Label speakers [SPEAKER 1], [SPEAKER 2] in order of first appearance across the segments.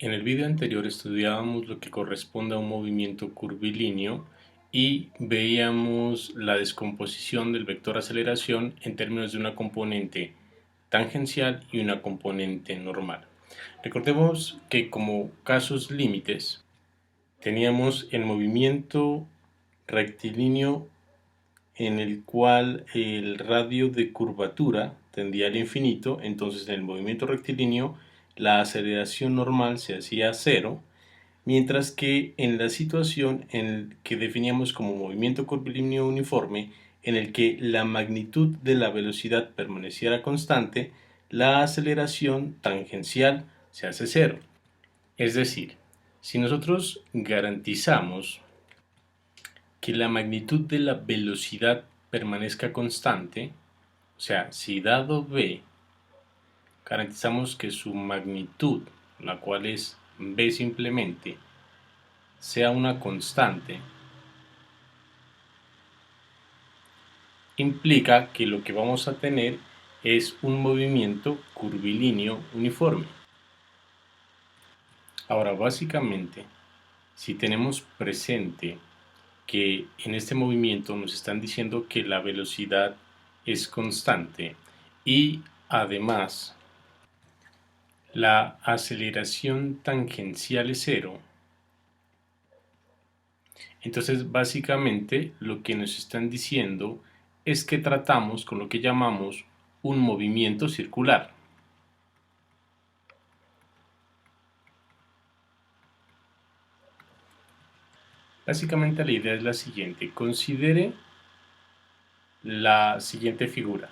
[SPEAKER 1] En el video anterior estudiábamos lo que corresponde a un movimiento curvilíneo y veíamos la descomposición del vector aceleración en términos de una componente tangencial y una componente normal. Recordemos que como casos límites teníamos el movimiento rectilíneo en el cual el radio de curvatura tendía al infinito. Entonces en el movimiento rectilíneo la aceleración normal se hacía cero, mientras que en la situación en el que definíamos como movimiento curvilíneo uniforme, en el que la magnitud de la velocidad permaneciera constante, la aceleración tangencial se hace cero. Es decir, si nosotros garantizamos que la magnitud de la velocidad permanezca constante, o sea, si dado v, garantizamos que su magnitud, la cual es v simplemente, sea una constante, implica que lo que vamos a tener es un movimiento curvilíneo uniforme. Ahora, básicamente, si tenemos presente que en este movimiento nos están diciendo que la velocidad es constante y además la aceleración tangencial es cero, entonces básicamente lo que nos están diciendo es que tratamos con lo que llamamos un movimiento circular. Básicamente la idea es la siguiente: considere la siguiente figura.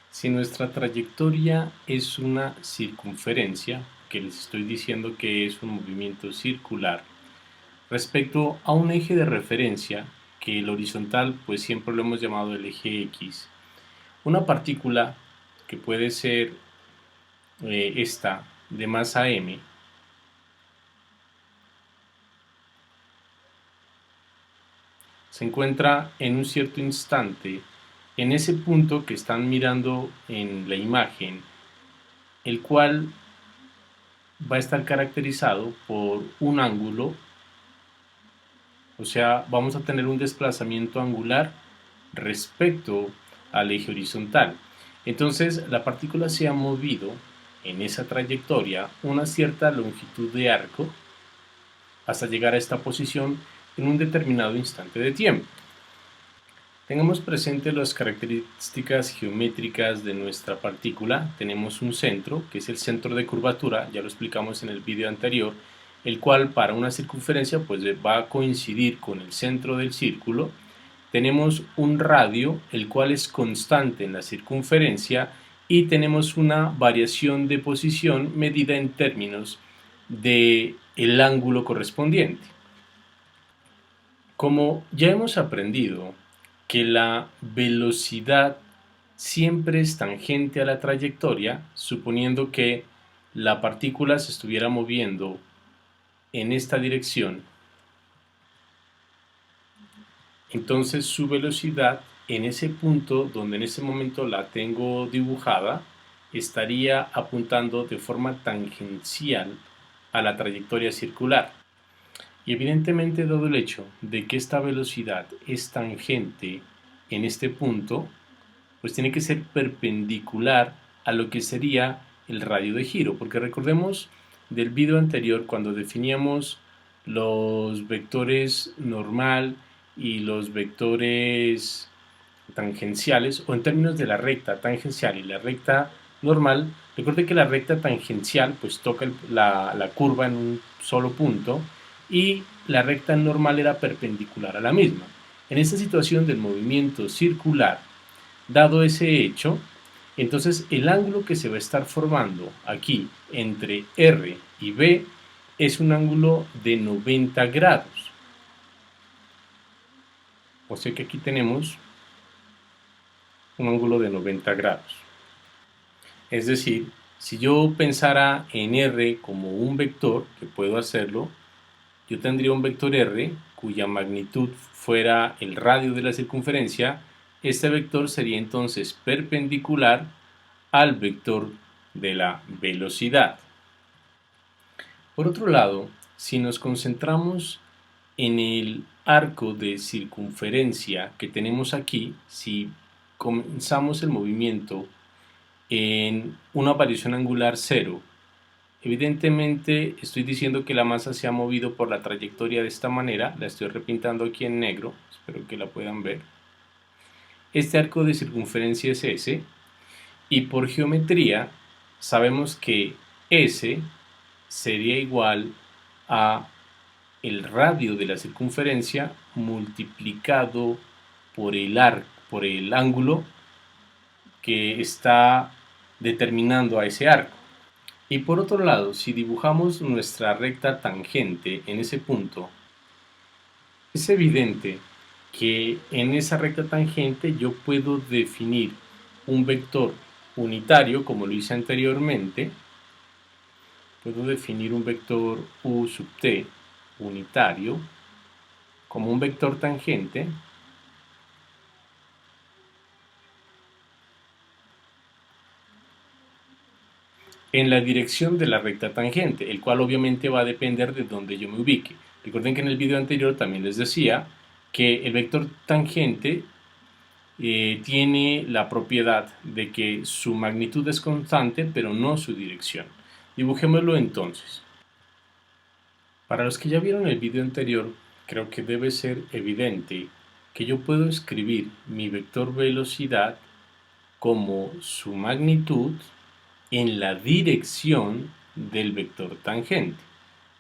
[SPEAKER 1] Si nuestra trayectoria es una circunferencia, que les estoy diciendo que es un movimiento circular, respecto a un eje de referencia, que el horizontal pues siempre lo hemos llamado el eje X, una partícula que puede ser esta de masa m, se encuentra en un cierto instante en ese punto que están mirando en la imagen, el cual va a estar caracterizado por un ángulo, o sea, vamos a tener un desplazamiento angular respecto al eje horizontal. Entonces, la partícula se ha movido en esa trayectoria una cierta longitud de arco hasta llegar a esta posición en un determinado instante de tiempo. Tengamos presente las características geométricas de nuestra partícula. Tenemos un centro, que es el centro de curvatura, ya lo explicamos en el video anterior, el cual para una circunferencia pues va a coincidir con el centro del círculo. Tenemos un radio, el cual es constante en la circunferencia, y tenemos una variación de posición medida en términos del ángulo correspondiente. Como ya hemos aprendido que la velocidad siempre es tangente a la trayectoria, suponiendo que la partícula se estuviera moviendo en esta dirección, entonces su velocidad en ese punto donde en ese momento la tengo dibujada estaría apuntando de forma tangencial a la trayectoria circular. Y evidentemente, dado el hecho de que esta velocidad es tangente en este punto, pues tiene que ser perpendicular a lo que sería el radio de giro, porque recordemos del video anterior cuando definíamos los vectores normal y los vectores tangenciales, o en términos de la recta tangencial y la recta normal. Recuerde que la recta tangencial pues toca la curva en un solo punto, y la recta normal era perpendicular a la misma. En esta situación del movimiento circular, dado ese hecho, entonces el ángulo que se va a estar formando aquí entre R y B es un ángulo de 90 grados. O sea que aquí tenemos un ángulo de 90 grados. Es decir, si yo pensara en R como un vector, que puedo hacerlo, yo tendría un vector R cuya magnitud fuera el radio de la circunferencia. Este vector sería entonces perpendicular al vector de la velocidad. Por otro lado, si nos concentramos en el arco de circunferencia que tenemos aquí, si comenzamos el movimiento en una variación angular cero, evidentemente estoy diciendo que la masa se ha movido por la trayectoria de esta manera, la estoy repintando aquí en negro, espero que la puedan ver. Este arco de circunferencia es S, y por geometría sabemos que S sería igual a el radio de la circunferencia multiplicado por por el ángulo que está determinando a ese arco. Y por otro lado, si dibujamos nuestra recta tangente en ese punto, es evidente que en esa recta tangente yo puedo definir un vector unitario, como lo hice anteriormente. Puedo definir un vector u sub t unitario como un vector tangente en la dirección de la recta tangente, el cual obviamente va a depender de donde yo me ubique. Recuerden que en el video anterior también les decía que el vector tangente tiene la propiedad de que su magnitud es constante, pero no su dirección. Dibujémoslo entonces. Para los que ya vieron el video anterior, creo que debe ser evidente que yo puedo escribir mi vector velocidad como su magnitud en la dirección del vector tangente.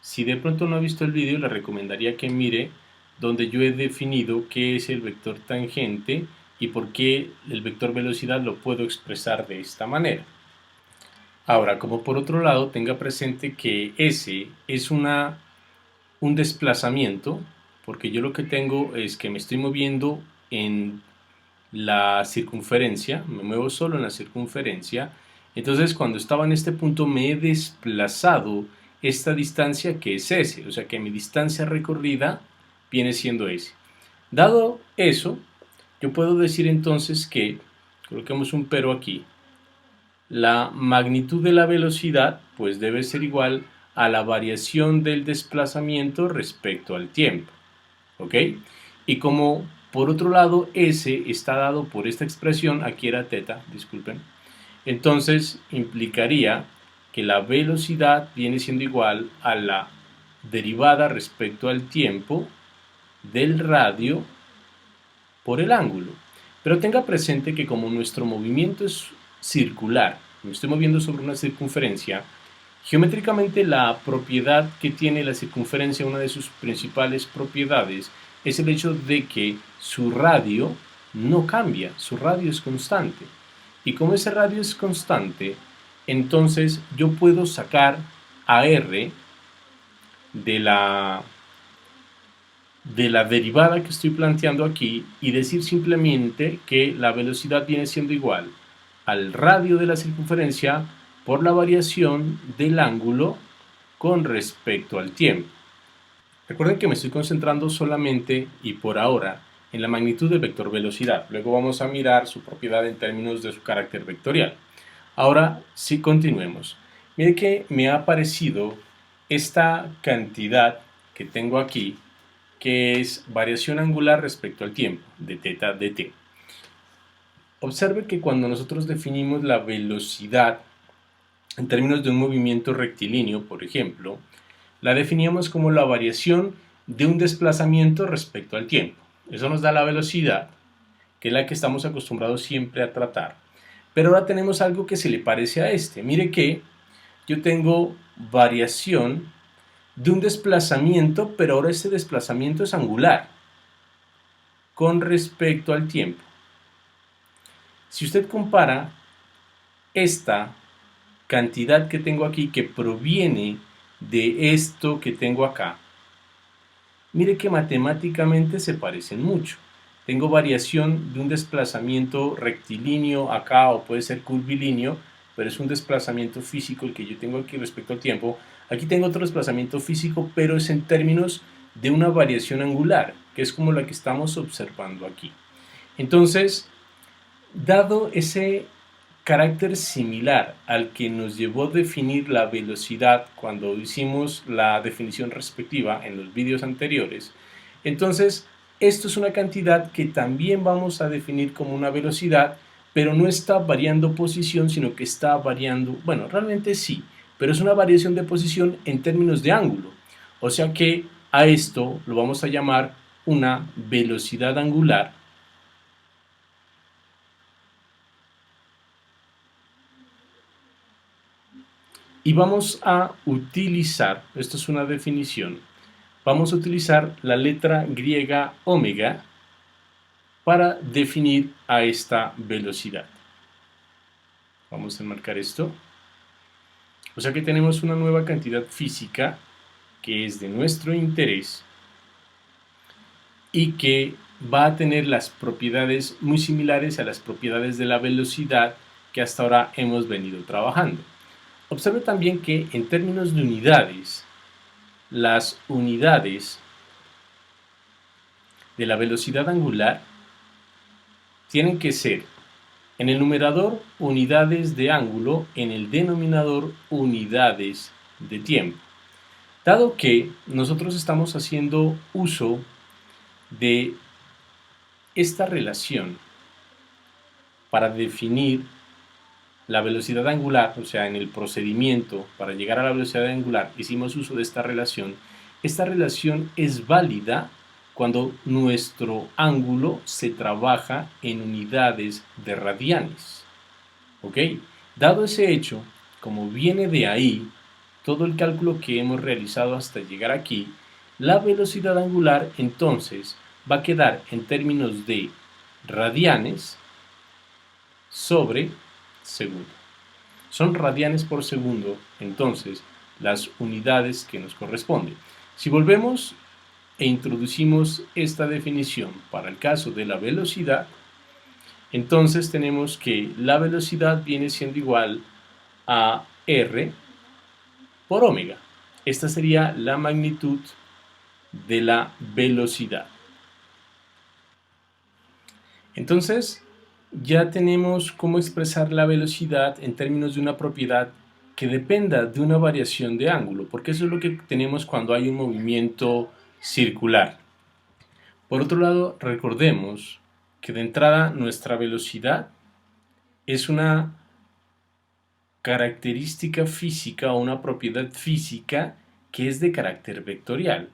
[SPEAKER 1] Si de pronto no ha visto el video, le recomendaría que mire donde yo he definido qué es el vector tangente y por qué el vector velocidad lo puedo expresar de esta manera. Ahora, como por otro lado, tenga presente que S es un desplazamiento, porque yo lo que tengo es que me estoy moviendo en la circunferencia, me muevo solo en la circunferencia. Entonces, cuando estaba en este punto me he desplazado esta distancia que es S, o sea que mi distancia recorrida viene siendo S. Dado eso, yo puedo decir entonces que, coloquemos un pero aquí, la magnitud de la velocidad pues debe ser igual a la variación del desplazamiento respecto al tiempo, ¿ok? Y como por otro lado S está dado por esta expresión, aquí era teta, disculpen, entonces implicaría que la velocidad viene siendo igual a la derivada respecto al tiempo del radio por el ángulo. Pero tenga presente que como nuestro movimiento es circular, me estoy moviendo sobre una circunferencia, geométricamente la propiedad que tiene la circunferencia, una de sus principales propiedades, es el hecho de que su radio no cambia, su radio es constante. Y como ese radio es constante, entonces yo puedo sacar a R de la derivada que estoy planteando aquí y decir simplemente que la velocidad viene siendo igual al radio de la circunferencia por la variación del ángulo con respecto al tiempo. Recuerden que me estoy concentrando solamente y por ahora en la magnitud del vector velocidad. Luego vamos a mirar su propiedad en términos de su carácter vectorial. Ahora sí continuemos. Mire que me ha aparecido esta cantidad que tengo aquí, que es variación angular respecto al tiempo, de θ dt. Observe que cuando nosotros definimos la velocidad en términos de un movimiento rectilíneo, por ejemplo, la definíamos como la variación de un desplazamiento respecto al tiempo. Eso nos da la velocidad, que es la que estamos acostumbrados siempre a tratar. Pero ahora tenemos algo que se le parece a este. Mire que yo tengo variación de un desplazamiento, pero ahora ese desplazamiento es angular con respecto al tiempo. Si usted compara esta cantidad que tengo aquí, que proviene de esto que tengo acá, mire que matemáticamente se parecen mucho. Tengo variación de un desplazamiento rectilíneo acá, o puede ser curvilíneo, pero es un desplazamiento físico el que yo tengo aquí respecto al tiempo. Aquí tengo otro desplazamiento físico, pero es en términos de una variación angular, que es como la que estamos observando aquí. Entonces, dado ese carácter similar al que nos llevó a definir la velocidad cuando hicimos la definición respectiva en los vídeos anteriores, entonces esto es una cantidad que también vamos a definir como una velocidad, pero no está variando posición, sino que está variando, bueno, realmente sí, pero es una variación de posición en términos de ángulo. O sea que a esto lo vamos a llamar una velocidad angular. Y vamos a utilizar, esto es una definición, vamos a utilizar la letra griega omega para definir a esta velocidad. Vamos a enmarcar esto. O sea que tenemos una nueva cantidad física que es de nuestro interés y que va a tener las propiedades muy similares a las propiedades de la velocidad que hasta ahora hemos venido trabajando. Observe también que en términos de unidades, las unidades de la velocidad angular tienen que ser en el numerador unidades de ángulo, en el denominador unidades de tiempo. Dado que nosotros estamos haciendo uso de esta relación para definir la velocidad angular, o sea, en el procedimiento para llegar a la velocidad angular hicimos uso de esta relación es válida cuando nuestro ángulo se trabaja en unidades de radianes. ¿Ok? Dado ese hecho, como viene de ahí todo el cálculo que hemos realizado hasta llegar aquí, la velocidad angular entonces va a quedar en términos de radianes sobre segundo. Son radianes por segundo, entonces, las unidades que nos corresponden. Si volvemos e introducimos esta definición para el caso de la velocidad, entonces tenemos que la velocidad viene siendo igual a r por omega. Esta sería la magnitud de la velocidad. Entonces, ya tenemos cómo expresar la velocidad en términos de una propiedad que dependa de una variación de ángulo, porque eso es lo que tenemos cuando hay un movimiento circular. Por otro lado, recordemos que de entrada nuestra velocidad es una característica física o una propiedad física que es de carácter vectorial.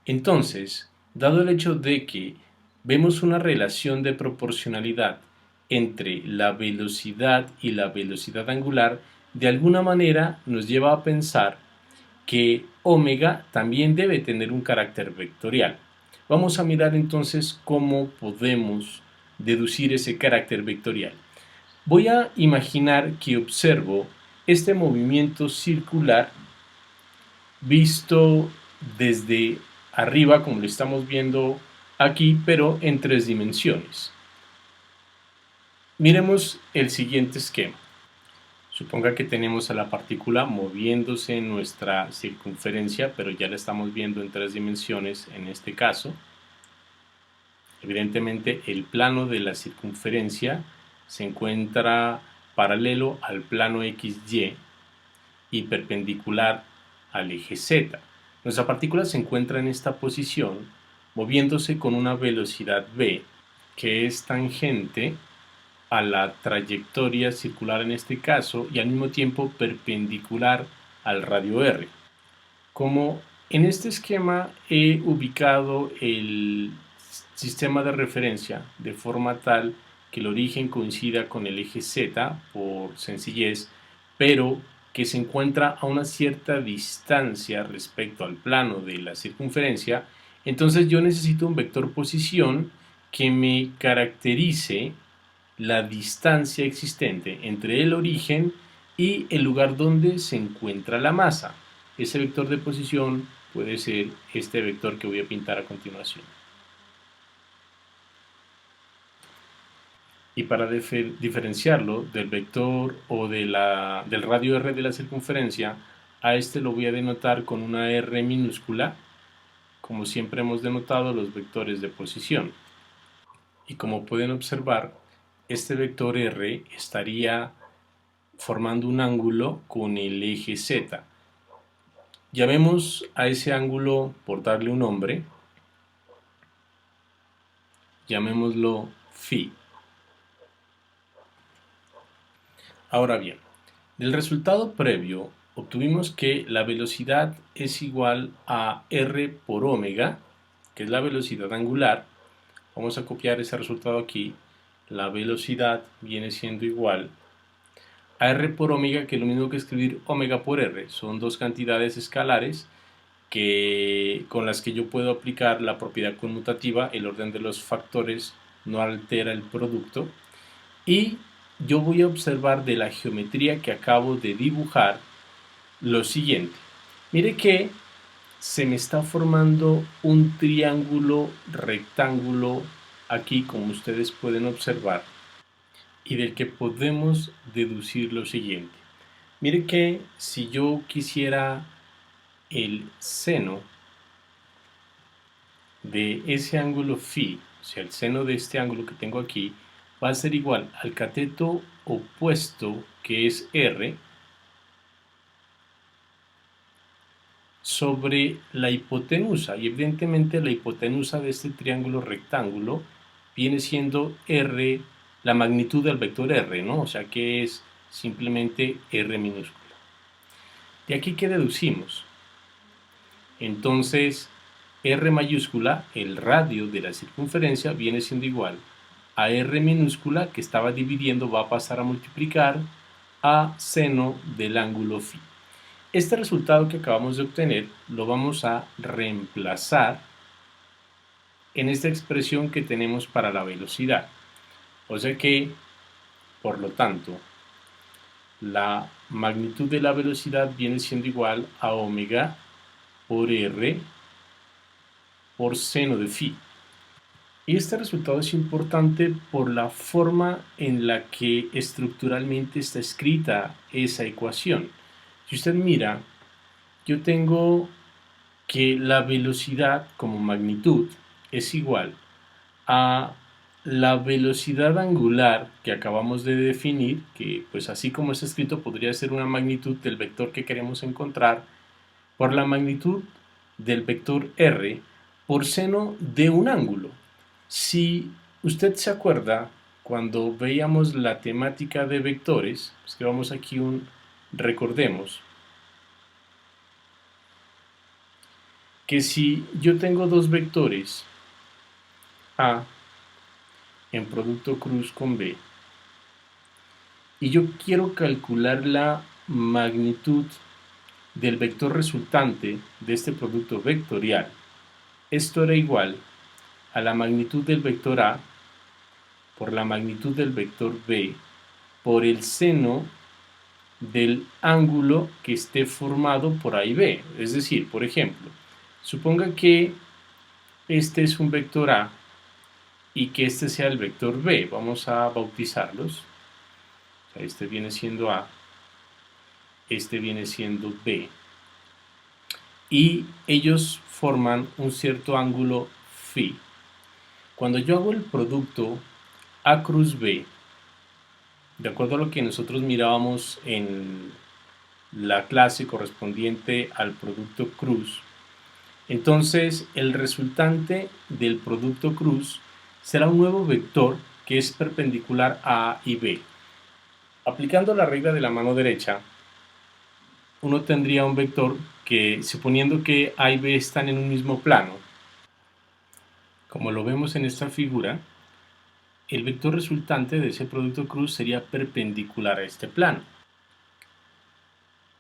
[SPEAKER 1] Entonces, dado el hecho de que vemos una relación de proporcionalidad entre la velocidad y la velocidad angular, de alguna manera nos lleva a pensar que omega también debe tener un carácter vectorial. Vamos a mirar entonces cómo podemos deducir ese carácter vectorial. Voy a imaginar que observo este movimiento circular visto desde arriba, como lo estamos viendo aquí, pero en 3 dimensiones. Miremos el siguiente esquema. Suponga que tenemos a la partícula moviéndose en nuestra circunferencia, pero ya la estamos viendo en 3 dimensiones en este caso. Evidentemente, el plano de la circunferencia se encuentra paralelo al plano XY y perpendicular al eje Z. Nuestra partícula se encuentra en esta posición, moviéndose con una velocidad v, que es tangente a la trayectoria circular en este caso y al mismo tiempo perpendicular al radio r. Como en este esquema he ubicado el sistema de referencia de forma tal que el origen coincida con el eje Z por sencillez, pero que se encuentra a una cierta distancia respecto al plano de la circunferencia, entonces yo necesito un vector posición que me caracterice la distancia existente entre el origen y el lugar donde se encuentra la masa. Ese vector de posición puede ser este vector que voy a pintar a continuación. Y para diferenciarlo del vector o del radio r de la circunferencia, a este lo voy a denotar con una r minúscula, como siempre hemos denotado los vectores de posición. Y como pueden observar, este vector r estaría formando un ángulo con el eje Z. Llamemos a ese ángulo, por darle un nombre, llamémoslo Φ. Ahora bien, del resultado previo obtuvimos que la velocidad es igual a r por omega, que es la velocidad angular. Vamos a copiar ese resultado aquí. La velocidad viene siendo igual a r por omega, que es lo mismo que escribir omega por r. Son dos cantidades escalares con las que yo puedo aplicar la propiedad conmutativa. El orden de los factores no altera el producto. Y yo voy a observar de la geometría que acabo de dibujar lo siguiente. Mire que se me está formando un triángulo rectángulo aquí, como ustedes pueden observar, y del que podemos deducir lo siguiente. Mire que si yo quisiera el seno de ese ángulo Φ, o sea, el seno de este ángulo que tengo aquí, va a ser igual al cateto opuesto, que es R, sobre la hipotenusa. Y evidentemente la hipotenusa de este triángulo rectángulo viene siendo R, la magnitud del vector R, ¿no? O sea que es simplemente R minúscula. De aquí, ¿qué deducimos? Entonces, R mayúscula, el radio de la circunferencia, viene siendo igual a R minúscula, que estaba dividiendo, va a pasar a multiplicar a seno del ángulo Φ. Este resultado que acabamos de obtener lo vamos a reemplazar en esta expresión que tenemos para la velocidad. O sea que, por lo tanto, la magnitud de la velocidad viene siendo igual a omega por r por seno de Φ. Y este resultado es importante por la forma en la que estructuralmente está escrita esa ecuación. Si usted mira, yo tengo que la velocidad como magnitud es igual a la velocidad angular que acabamos de definir, que pues así como es escrito podría ser una magnitud del vector que queremos encontrar, por la magnitud del vector r por seno de un ángulo. Si usted se acuerda, cuando veíamos la temática de vectores, escribamos aquí recordemos, que si yo tengo dos vectores A en producto cruz con B y yo quiero calcular la magnitud del vector resultante de este producto vectorial, esto era igual a la magnitud del vector A por la magnitud del vector B por el seno del ángulo que esté formado por A y B. Es decir, por ejemplo, suponga que este es un vector A y que este sea el vector B. Vamos a bautizarlos. O sea, este viene siendo A, este viene siendo B. Y ellos forman un cierto ángulo Φ. Cuando yo hago el producto A cruz B, de acuerdo a lo que nosotros mirábamos en la clase correspondiente al producto cruz, entonces el resultante del producto cruz será un nuevo vector que es perpendicular a A y B. Aplicando la regla de la mano derecha, uno tendría un vector que, suponiendo que A y B están en un mismo plano, como lo vemos en esta figura, el vector resultante de ese producto cruz sería perpendicular a este plano,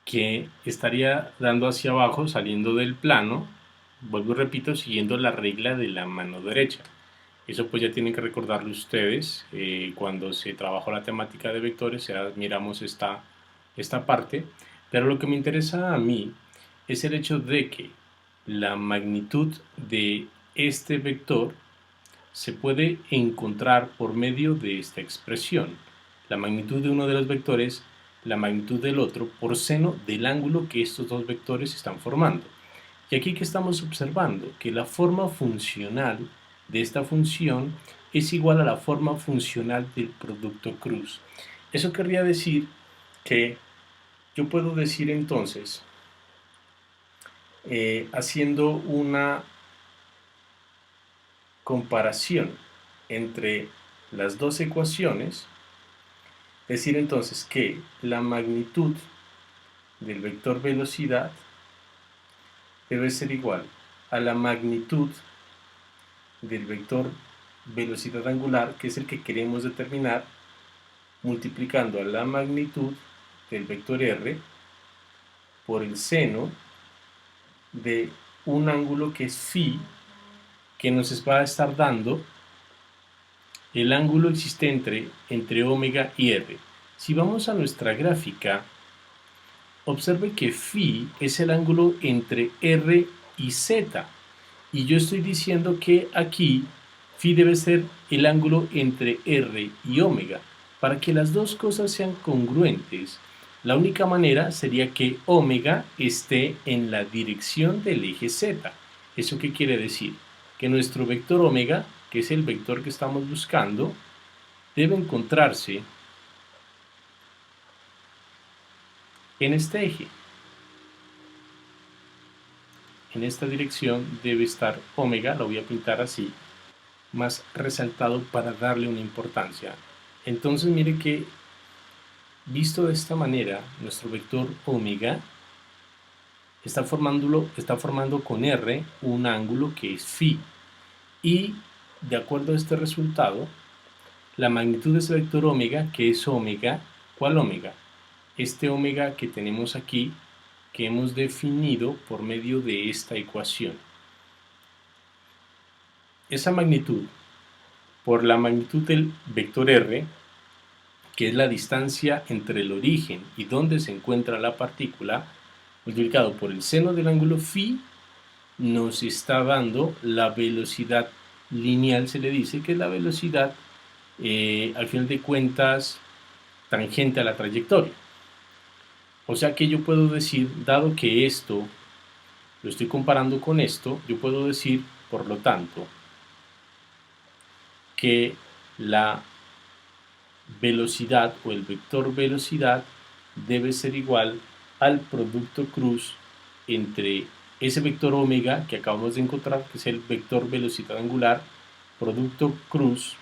[SPEAKER 1] que estaría dando hacia abajo, saliendo del plano, vuelvo y repito, siguiendo la regla de la mano derecha. Eso pues ya tienen que recordarlo ustedes cuando se trabajó la temática de vectores, ya miramos esta parte, pero lo que me interesa a mí es el hecho de que la magnitud de este vector se puede encontrar por medio de esta expresión. La magnitud de uno de los vectores, la magnitud del otro, por seno del ángulo que estos dos vectores están formando. Y aquí que estamos observando que la forma funcional de esta función es igual a la forma funcional del producto cruz. Eso querría decir que yo puedo decir entonces, haciendo una comparación entre las dos ecuaciones, decir entonces que la magnitud del vector velocidad debe ser igual a la magnitud del vector velocidad angular, que es el que queremos determinar, multiplicando a la magnitud del vector r por el seno de un ángulo que es phi, que nos va a estar dando el ángulo existente entre omega y r. Si vamos a nuestra gráfica, observe que phi es el ángulo entre r y z, y yo estoy diciendo que aquí phi debe ser el ángulo entre r y omega. Para que las dos cosas sean congruentes, la única manera sería que omega esté en la dirección del eje z. ¿Eso qué quiere decir? Que nuestro vector omega, que es el vector que estamos buscando, debe encontrarse en este eje. En esta dirección debe estar omega, lo voy a pintar así, más resaltado para darle una importancia. Entonces mire que, visto de esta manera, nuestro vector omega está formando con r un ángulo que es phi, y de acuerdo a este resultado, la magnitud de ese vector omega, que es omega, ¿cuál omega? Este omega que tenemos aquí, que hemos definido por medio de esta ecuación. Esa magnitud por la magnitud del vector r, que es la distancia entre el origen y donde se encuentra la partícula, multiplicado por el seno del ángulo phi, nos está dando la velocidad lineal, se le dice, que es la velocidad, al final de cuentas, tangente a la trayectoria. O sea que yo puedo decir, dado que esto lo estoy comparando con esto, yo puedo decir, por lo tanto, que la velocidad o el vector velocidad debe ser igual al producto cruz entre ese vector omega que acabamos de encontrar, que es el vector velocidad angular, producto cruz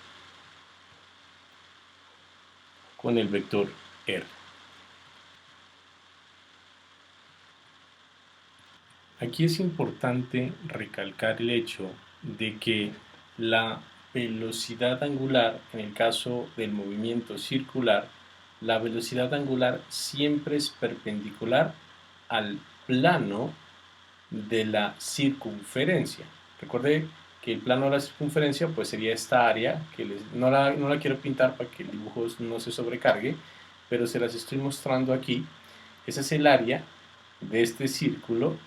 [SPEAKER 1] con el vector r. Aquí es importante recalcar el hecho de que la velocidad angular, en el caso del movimiento circular, la velocidad angular siempre es perpendicular al plano de la circunferencia. Recuerde que el plano de la circunferencia pues sería esta área, que no la quiero pintar para que el dibujo no se sobrecargue, pero se las estoy mostrando aquí. Ese es el área de este círculo,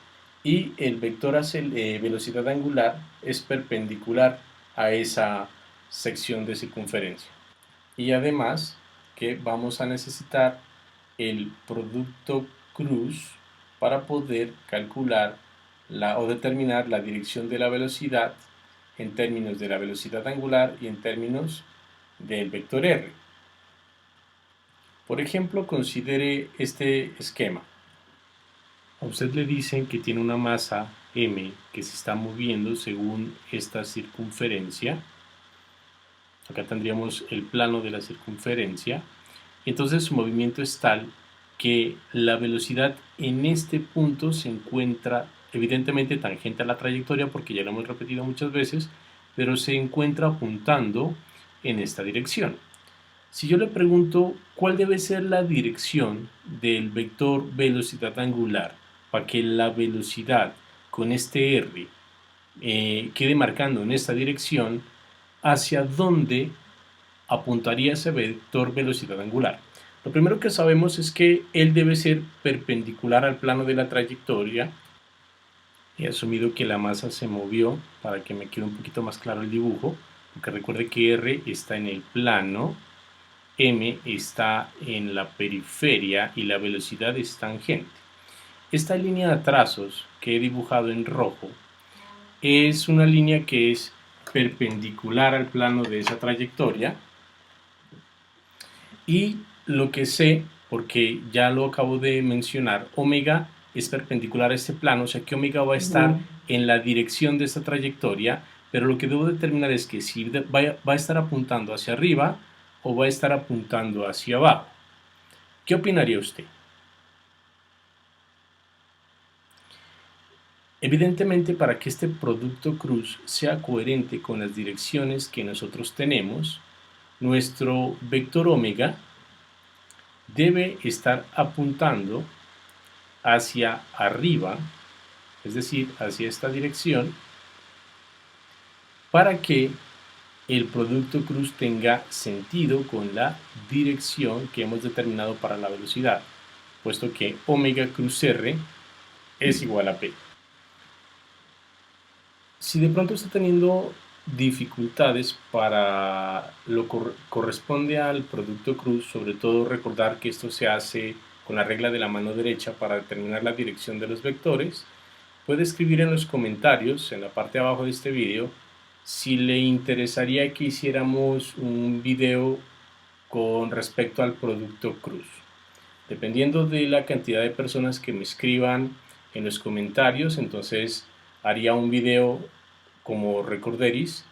[SPEAKER 1] y el vector velocidad angular es perpendicular a esa sección de circunferencia. Y además que vamos a necesitar el producto cruz para poder calcular o determinar la dirección de la velocidad en términos de la velocidad angular y en términos del vector r. Por ejemplo, considere este esquema. A usted le dicen que tiene una masa m que se está moviendo según esta circunferencia. Acá tendríamos el plano de la circunferencia. Entonces su movimiento es tal que la velocidad en este punto se encuentra evidentemente tangente a la trayectoria, porque ya lo hemos repetido muchas veces, pero se encuentra apuntando en esta dirección. Si yo le pregunto cuál debe ser la dirección del vector velocidad angular para que la velocidad con este r quede marcando en esta dirección, ¿hacia dónde apuntaría ese vector velocidad angular? Lo primero que sabemos es que él debe ser perpendicular al plano de la trayectoria. He asumido que la masa se movió para que me quede un poquito más claro el dibujo, porque recuerde que r está en el plano, m está en la periferia y la velocidad es tangente. Esta línea de trazos que he dibujado en rojo es una línea que es perpendicular al plano de esa trayectoria, y lo que sé porque ya lo acabo de mencionar, omega es perpendicular a este plano, o sea que omega va a estar en la dirección de esta trayectoria, pero lo que debo determinar es que si va a estar apuntando hacia arriba o va a estar apuntando hacia abajo. ¿Qué opinaría usted? Evidentemente, para que este producto cruz sea coherente con las direcciones que nosotros tenemos, nuestro vector omega debe estar apuntando hacia arriba, es decir, hacia esta dirección, para que el producto cruz tenga sentido con la dirección que hemos determinado para la velocidad, puesto que omega cruz r es igual a p. Si de pronto está teniendo dificultades para lo que corresponde al producto cruz, sobre todo recordar que esto se hace con la regla de la mano derecha para determinar la dirección de los vectores, puede escribir en los comentarios, en la parte de abajo de este video, si le interesaría que hiciéramos un video con respecto al producto cruz. Dependiendo de la cantidad de personas que me escriban en los comentarios, entonces haría un video como recorderis,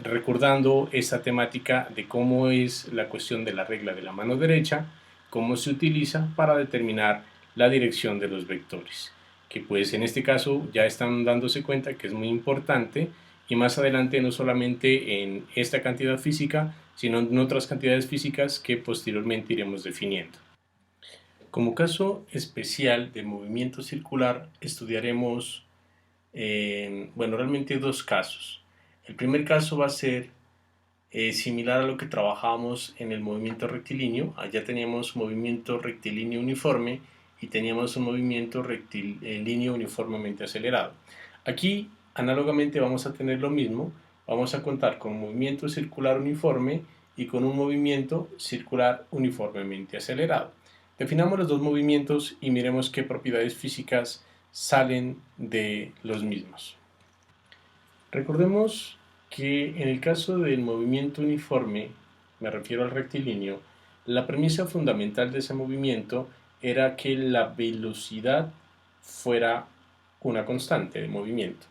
[SPEAKER 1] recordando esta temática de cómo es la cuestión de la regla de la mano derecha, cómo se utiliza para determinar la dirección de los vectores, que pues en este caso ya están dándose cuenta que es muy importante, y más adelante no solamente en esta cantidad física, sino en otras cantidades físicas que posteriormente iremos definiendo. Como caso especial de movimiento circular estudiaremos bueno, realmente dos casos. El primer caso va a ser similar a lo que trabajábamos en el movimiento rectilíneo. Allá teníamos movimiento rectilíneo uniforme y teníamos un movimiento rectilíneo uniformemente acelerado. Aquí, análogamente, vamos a tener lo mismo. Vamos a contar con un movimiento circular uniforme y con un movimiento circular uniformemente acelerado. Definamos los dos movimientos y miremos qué propiedades físicas salen de los mismos. Recordemos que en el caso del movimiento uniforme, me refiero al rectilíneo, la premisa fundamental de ese movimiento era que la velocidad fuera una constante de movimiento.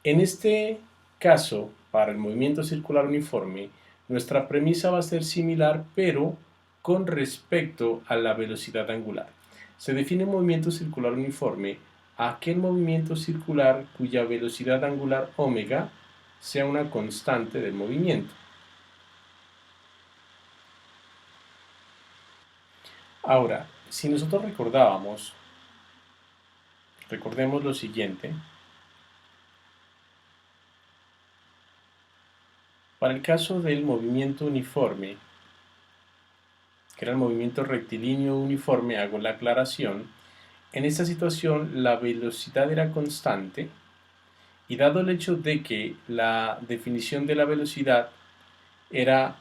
[SPEAKER 1] En este caso, para el movimiento circular uniforme, nuestra premisa va a ser similar, pero con respecto a la velocidad angular. Se define un movimiento circular uniforme aquel movimiento circular cuya velocidad angular omega sea una constante del movimiento. Ahora, si nosotros recordemos lo siguiente. Para el caso del movimiento uniforme, que era el movimiento rectilíneo uniforme, hago la aclaración, en esta situación la velocidad era constante, y dado el hecho de que la definición de la velocidad era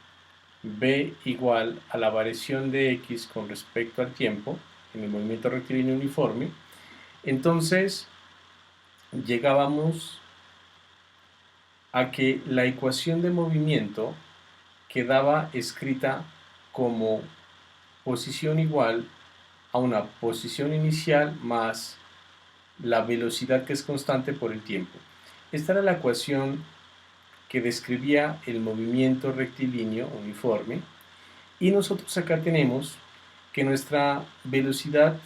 [SPEAKER 1] v igual a la variación de x con respecto al tiempo en el movimiento rectilíneo uniforme, entonces llegábamos a que la ecuación de movimiento quedaba escrita como posición igual a una posición inicial más la velocidad, que es constante, por el tiempo. Esta era la ecuación que describía el movimiento rectilíneo uniforme, y nosotros acá tenemos que nuestra velocidad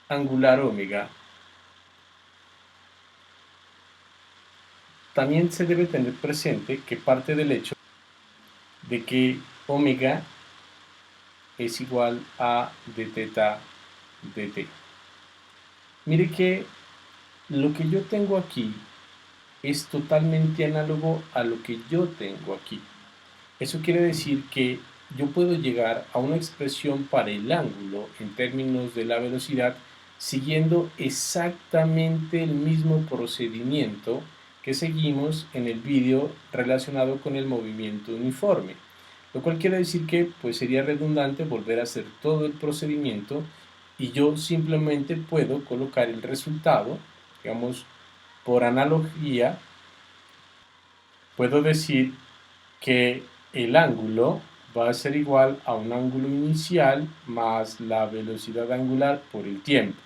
[SPEAKER 1] angular omega también se debe tener presente que parte del hecho de que omega es igual a d θ dt. Mire que lo que yo tengo aquí es totalmente análogo a lo que yo tengo aquí. Eso quiere decir que yo puedo llegar a una expresión para el ángulo en términos de la velocidad siguiendo exactamente el mismo procedimiento que seguimos en el vídeo relacionado con el movimiento uniforme, lo cual quiere decir que pues sería redundante volver a hacer todo el procedimiento, y yo simplemente puedo colocar el resultado, digamos, por analogía, puedo decir que el ángulo va a ser igual a un ángulo inicial más la velocidad angular por el tiempo.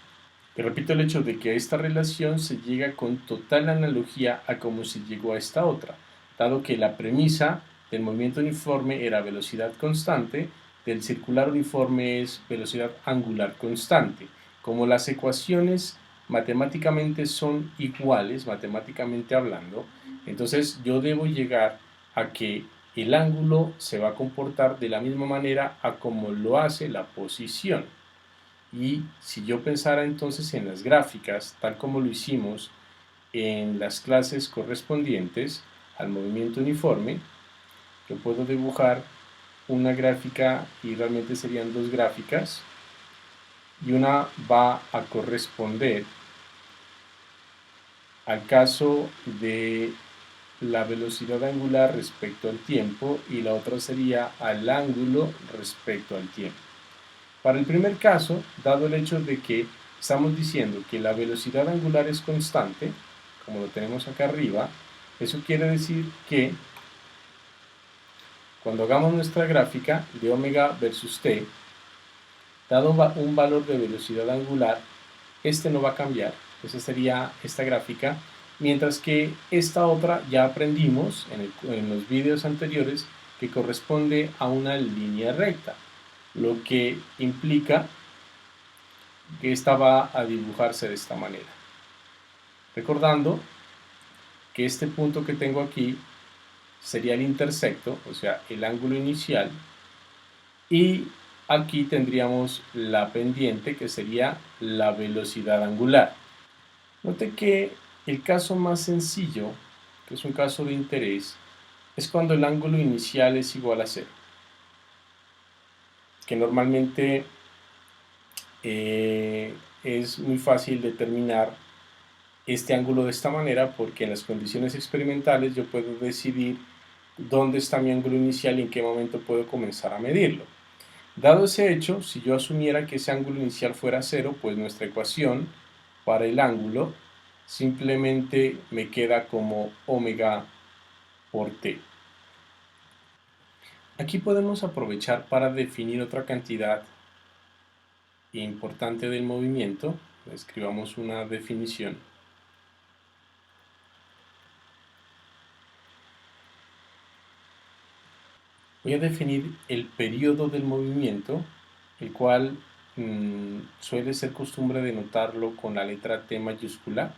[SPEAKER 1] Y repito el hecho de que a esta relación se llega con total analogía a cómo se llegó a esta otra, dado que la premisa del movimiento uniforme era velocidad constante, del circular uniforme es velocidad angular constante. Como las ecuaciones matemáticamente son iguales, matemáticamente hablando, entonces yo debo llegar a que el ángulo se va a comportar de la misma manera a como lo hace la posición. Y si yo pensara entonces en las gráficas, tal como lo hicimos en las clases correspondientes al movimiento uniforme, yo puedo dibujar una gráfica y realmente serían dos gráficas y una va a corresponder al caso de la velocidad angular respecto al tiempo y la otra sería al ángulo respecto al tiempo. Para el primer caso, dado el hecho de que estamos diciendo que la velocidad angular es constante, como lo tenemos acá arriba, eso quiere decir que cuando hagamos nuestra gráfica de omega versus t, dado un valor de velocidad angular, este no va a cambiar, esa sería esta gráfica, mientras que esta otra ya aprendimos en los vídeos anteriores que corresponde a una línea recta, lo que implica que esta va a dibujarse de esta manera. Recordando que este punto que tengo aquí sería el intersecto, o sea, el ángulo inicial, y aquí tendríamos la pendiente que sería la velocidad angular. Note que el caso más sencillo, que es un caso de interés, es cuando el ángulo inicial es igual a 0, que normalmente es muy fácil determinar este ángulo de esta manera porque en las condiciones experimentales yo puedo decidir dónde está mi ángulo inicial y en qué momento puedo comenzar a medirlo. Dado ese hecho, si yo asumiera que ese ángulo inicial fuera 0, pues nuestra ecuación para el ángulo simplemente me queda como omega por t. Aquí podemos aprovechar para definir otra cantidad importante del movimiento. Escribamos una definición. Voy a definir el periodo del movimiento, el cual suele ser costumbre denotarlo con la letra T mayúscula.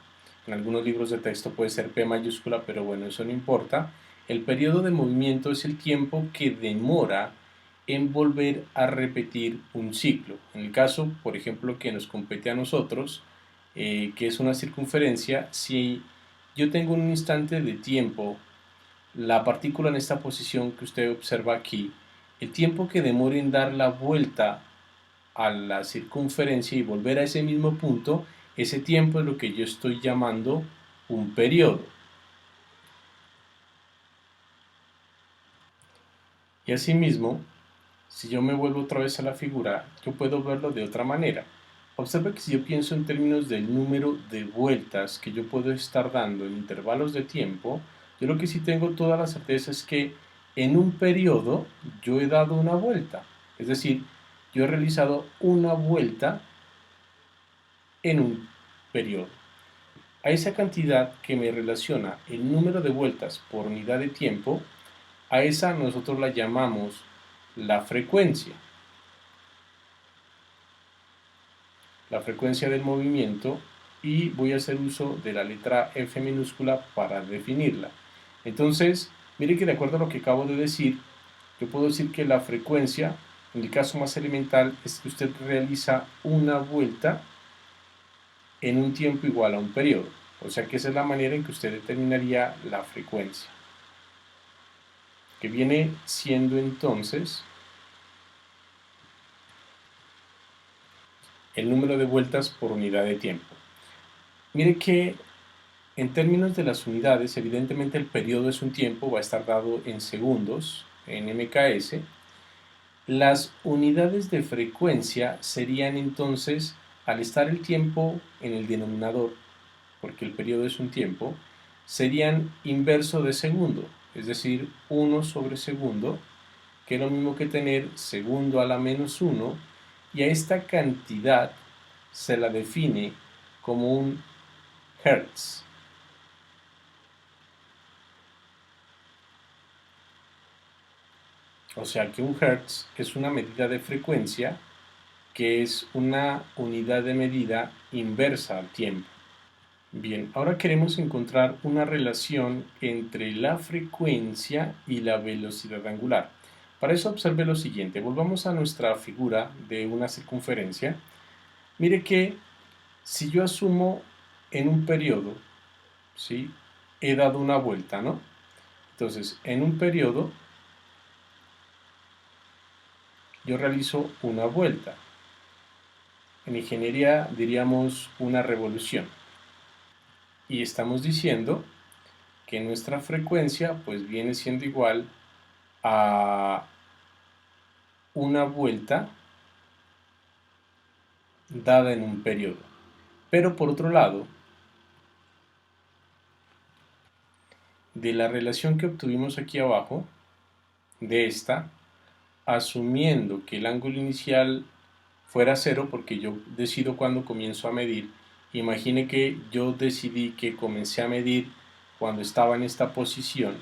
[SPEAKER 1] En algunos libros de texto puede ser P mayúscula, pero bueno, eso no importa. El periodo de movimiento es el tiempo que demora en volver a repetir un ciclo. En el caso, por ejemplo, que nos compete a nosotros, que es una circunferencia, si yo tengo un instante de tiempo la partícula en esta posición que usted observa aquí, el tiempo que demore en dar la vuelta a la circunferencia y volver a ese mismo punto, ese tiempo es lo que yo estoy llamando un periodo. Y asimismo, si yo me vuelvo otra vez a la figura, yo puedo verlo de otra manera. Observa que si yo pienso en términos del número de vueltas que yo puedo estar dando en intervalos de tiempo, yo lo que sí tengo toda la certeza es que en un periodo yo he dado una vuelta. Es decir, yo he realizado una vuelta en un periodo. A esa cantidad que me relaciona el número de vueltas por unidad de tiempo, a esa nosotros la llamamos la frecuencia. La frecuencia del movimiento, y voy a hacer uso de la letra F minúscula para definirla. Entonces, mire que de acuerdo a lo que acabo de decir, yo puedo decir que la frecuencia, en el caso más elemental, es que usted realiza una vuelta en un tiempo igual a un periodo. O sea que esa es la manera en que usted determinaría la frecuencia, que viene siendo entonces el número de vueltas por unidad de tiempo. Mire que en términos de las unidades, evidentemente el periodo es un tiempo, va a estar dado en segundos, en MKS. Las unidades de frecuencia serían entonces, al estar el tiempo en el denominador, porque el periodo es un tiempo, serían inverso de segundo, es decir, 1 sobre segundo, que es lo mismo que tener segundo a la menos 1, y a esta cantidad se la define como un hertz. O sea que un hertz es una medida de frecuencia que es una unidad de medida inversa al tiempo. Bien, ahora queremos encontrar una relación entre la frecuencia y la velocidad angular. Para eso observe lo siguiente, volvamos a nuestra figura de una circunferencia. Mire que si yo asumo en un periodo, ¿sí? He dado una vuelta, ¿no? Entonces, en un periodo yo realizo una vuelta. En ingeniería diríamos una revolución. Y estamos diciendo que nuestra frecuencia pues viene siendo igual a una vuelta dada en un periodo. Pero por otro lado, de la relación que obtuvimos aquí abajo, de esta, asumiendo que el ángulo inicial fuera cero, porque yo decido cuándo comienzo a medir, imagine que yo decidí que comencé a medir cuando estaba en esta posición,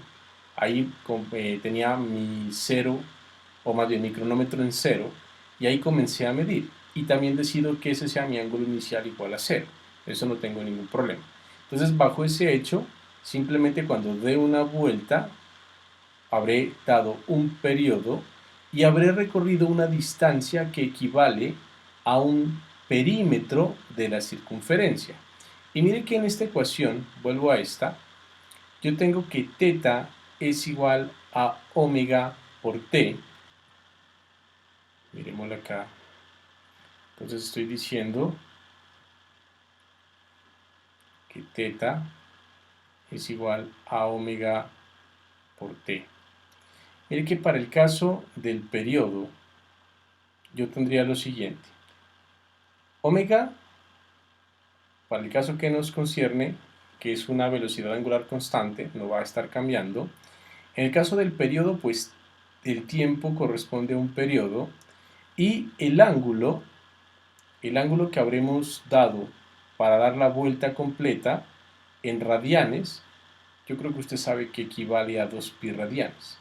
[SPEAKER 1] ahí tenía mi cero, o más bien mi cronómetro en cero, y ahí comencé a medir. Y también decido que ese sea mi ángulo inicial igual a cero. Eso no tengo ningún problema. Entonces, bajo ese hecho, simplemente cuando dé una vuelta, habré dado un periodo y habré recorrido una distancia que equivale a un perímetro de la circunferencia. Y mire que en esta ecuación, vuelvo a esta, yo tengo que teta es igual a omega por t. Miremoslo acá. Entonces estoy diciendo que teta es igual a omega por t. Mire que para el caso del periodo, yo tendría lo siguiente. Omega, para el caso que nos concierne, que es una velocidad angular constante, no va a estar cambiando. En el caso del periodo, pues el tiempo corresponde a un periodo y el ángulo que habremos dado para dar la vuelta completa en radianes, yo creo que usted sabe que equivale a 2 pi radianes.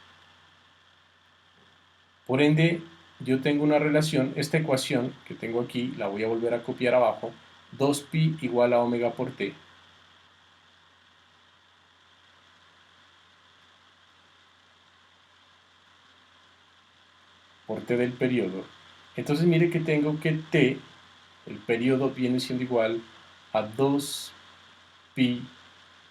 [SPEAKER 1] Por ende, yo tengo una relación, esta ecuación que tengo aquí, la voy a volver a copiar abajo, 2pi igual a omega por t. Por t del periodo. Entonces mire que tengo que t, el periodo viene siendo igual a 2pi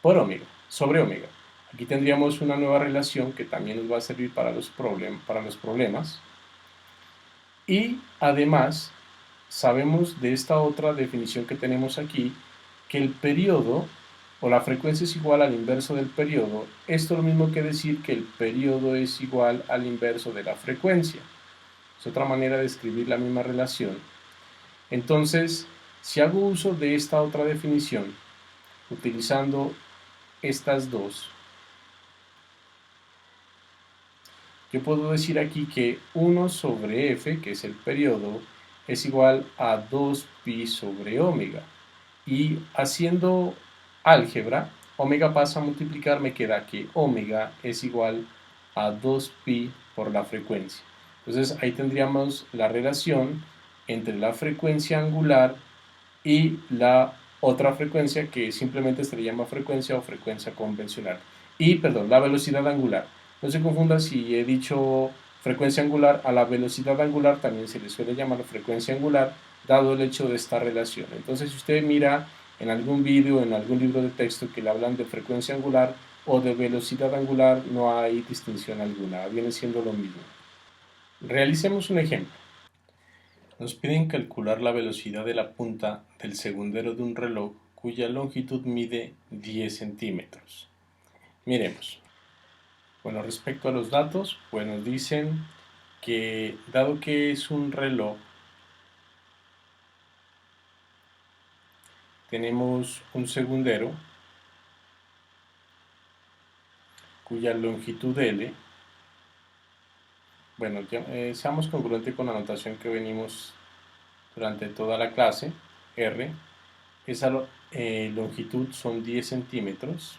[SPEAKER 1] por omega, sobre omega. Aquí tendríamos una nueva relación que también nos va a servir para los problemas. Y además, sabemos de esta otra definición que tenemos aquí, que el periodo o la frecuencia es igual al inverso del periodo. Esto es lo mismo que decir que el periodo es igual al inverso de la frecuencia. Es otra manera de escribir la misma relación. Entonces, si hago uso de esta otra definición, utilizando estas dos, yo puedo decir aquí que 1 sobre f, que es el periodo, es igual a 2pi sobre omega. Y haciendo álgebra, omega pasa a multiplicar, me queda que omega es igual a 2pi por la frecuencia. Entonces ahí tendríamos la relación entre la frecuencia angular y la otra frecuencia que simplemente se le llama frecuencia o frecuencia convencional. Y, perdón, la velocidad angular. No se confunda si he dicho frecuencia angular, a la velocidad angular también se le suele llamar frecuencia angular, dado el hecho de esta relación. Entonces, si usted mira en algún vídeo, en algún libro de texto que le hablan de frecuencia angular o de velocidad angular, no hay distinción alguna, viene siendo lo mismo. Realicemos un ejemplo. Nos piden calcular la velocidad de la punta del segundero de un reloj cuya longitud mide 10 centímetros. Miremos. Bueno, respecto a los datos, pues nos dicen que dado que es un reloj, tenemos un segundero cuya longitud L Bueno, seamos congruentes con la notación que venimos durante toda la clase. R, esa longitud son 10 centímetros.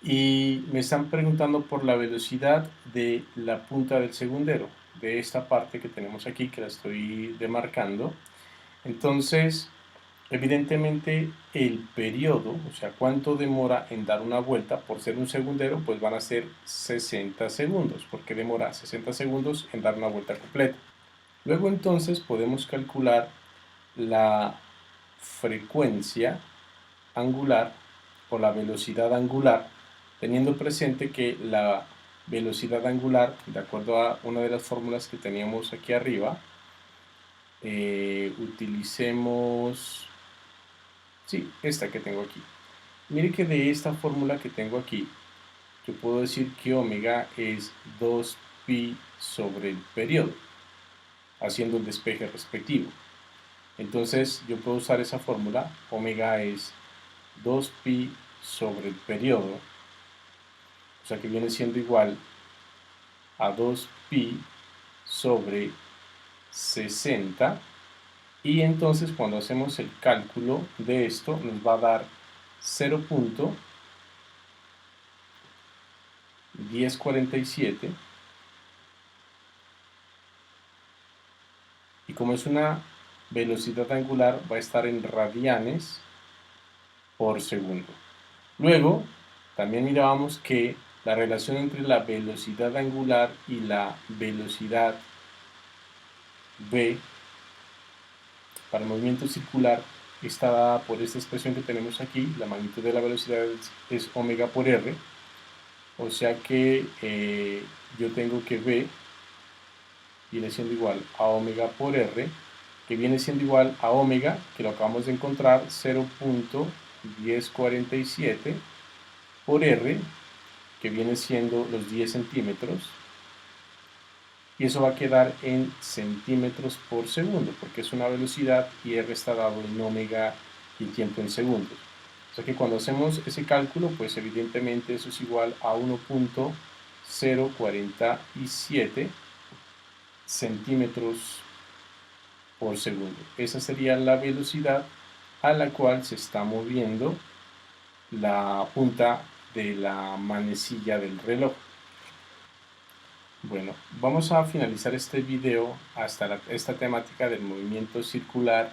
[SPEAKER 1] Y me están preguntando por la velocidad de la punta del segundero, de esta parte que tenemos aquí, que la estoy demarcando. Entonces, evidentemente el periodo, o sea, cuánto demora en dar una vuelta, por ser un segundero, pues van a ser 60 segundos, porque demora 60 segundos en dar una vuelta completa. Luego entonces podemos calcular la frecuencia angular o la velocidad angular, teniendo presente que la velocidad angular, de acuerdo a una de las fórmulas que teníamos aquí arriba, utilicemos, sí, esta que tengo aquí. Mire que de esta fórmula que tengo aquí, yo puedo decir que omega es 2pi sobre el periodo, haciendo el despeje respectivo. Entonces yo puedo usar esa fórmula, omega es 2pi sobre el periodo, o sea que viene siendo igual a 2pi sobre 60, y entonces cuando hacemos el cálculo de esto nos va a dar 0.1047, y como es una velocidad angular va a estar en radianes por segundo. Luego también mirábamos que la relación entre la velocidad angular y la velocidad v para el movimiento circular está dada por esta expresión que tenemos aquí. La magnitud de la velocidad es omega por r, o sea que yo tengo que v viene siendo igual a omega por r, que viene siendo igual a omega, que lo acabamos de encontrar, 0.1047 por r, que viene siendo los 10 centímetros, y eso va a quedar en centímetros por segundo, porque es una velocidad y r está dado en omega y tiempo en segundos. O sea que cuando hacemos ese cálculo, pues evidentemente eso es igual a 1.047 centímetros por segundo. Esa sería la velocidad a la cual se está moviendo la punta de la manecilla del reloj. Bueno, vamos a finalizar este video hasta esta temática del movimiento circular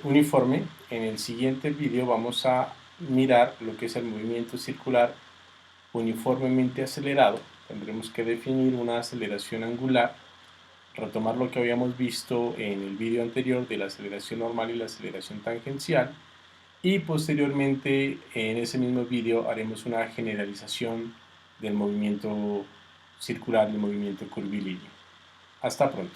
[SPEAKER 1] uniforme. En el siguiente video vamos a mirar lo que es el movimiento circular uniformemente acelerado. Tendremos que definir una aceleración angular, retomar lo que habíamos visto en el video anterior de la aceleración normal y la aceleración tangencial, y posteriormente en ese mismo video haremos una generalización del movimiento circular y el movimiento curvilíneo. Hasta pronto.